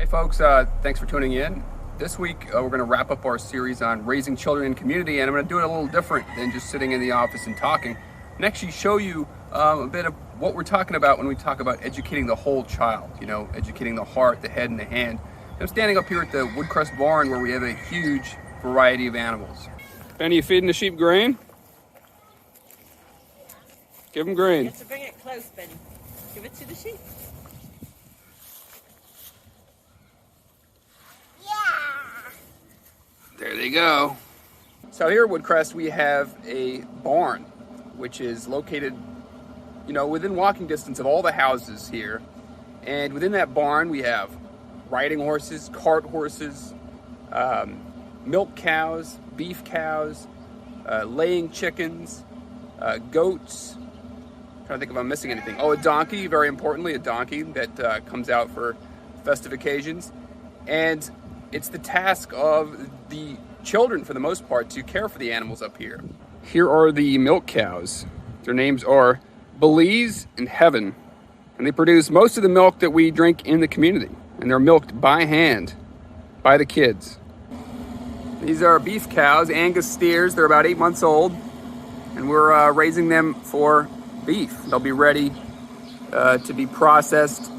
Hey folks, thanks for tuning in. This week we're going to wrap up our series on raising children in community, and I'm going to do it a little different than just sitting in the office and talking, and actually show you a bit of what we're talking about when we talk about educating the whole child, educating the heart, the head, and the hand. I'm standing up here at the Woodcrest barn where we have a huge variety of animals. Benny, you feeding the sheep grain? Give them grain. You have to bring it close, Benny. Give it to the sheep. There they go. So here at Woodcrest we have a barn which is located, within walking distance of all the houses here. And within that barn we have riding horses, cart horses, milk cows, beef cows, laying chickens, goats. I'm trying to think if I'm missing anything. Oh, a donkey, very importantly, a donkey that comes out for festive occasions. And it's the task of the children, for the most part, to care for the animals up here. Here are the milk cows. Their names are Belize and Heaven. And they produce most of the milk that we drink in the community. And they're milked by hand by the kids. These are beef cows, Angus steers. They're about 8 months old. And we're raising them for beef. They'll be ready to be processed,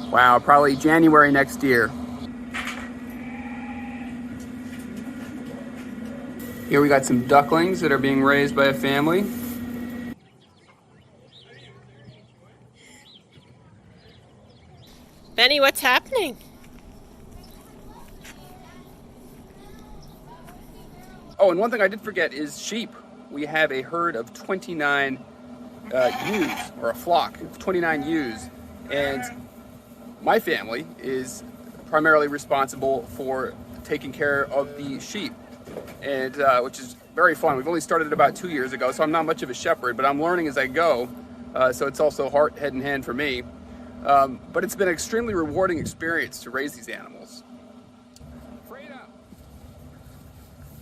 probably January next year. Here we got some ducklings that are being raised by a family. Benny, what's happening? Oh, and one thing I did forget is sheep. We have a herd of 29 ewes, or a flock of 29 ewes. And my family is primarily responsible for taking care of the sheep. And which is very fun. We've only started about 2 years ago, so I'm not much of a shepherd, but I'm learning as I go. So it's also heart, head, and hand for me. But it's been an extremely rewarding experience to raise these animals.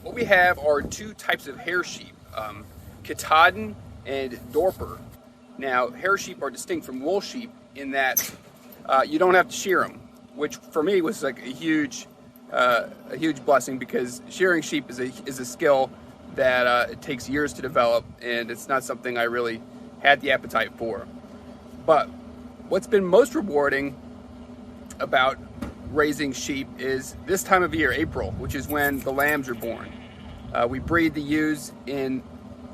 What we have are two types of hair sheep, Katahdin and Dorper. Now, hair sheep are distinct from wool sheep in that you don't have to shear them, which for me was like a huge blessing, because shearing sheep is a skill that it takes years to develop, and it's not something I really had the appetite for. But what's been most rewarding about raising sheep is this time of year, April, which is when the lambs are born. We breed the ewes in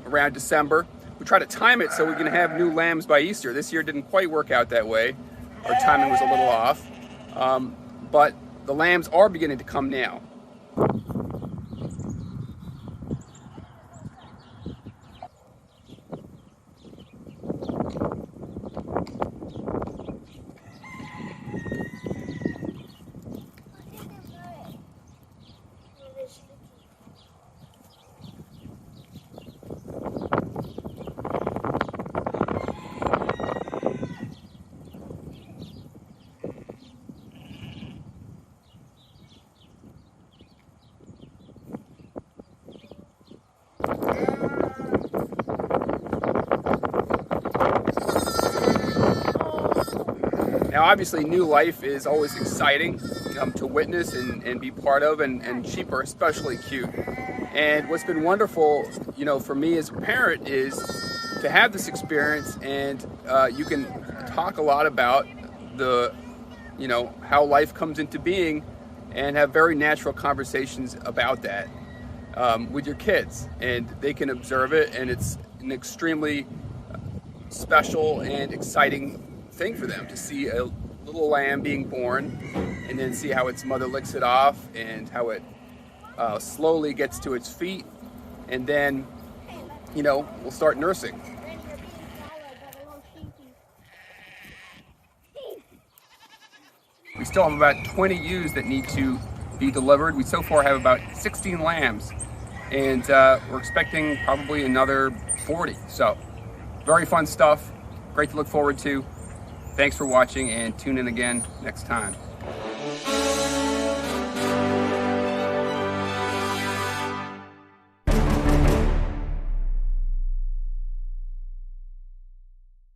around December. We try to time it so we can have new lambs by Easter. This year didn't quite work out that way. Our timing was a little off. But the lambs are beginning to come now. Now, obviously, new life is always exciting to witness and be part of, and sheep are especially cute. And what's been wonderful, for me as a parent is to have this experience, and you can talk a lot about how life comes into being, and have very natural conversations about that with your kids, and they can observe it, and it's an extremely special and exciting thing for them to see a little lamb being born, and then see how its mother licks it off, and how it slowly gets to its feet, and then we'll start nursing. We still have about 20 ewes that need to be delivered. We so far have about 16 lambs, and we're expecting probably another 40. So very fun stuff, great to look forward to. Thanks for watching, and tune in again next time.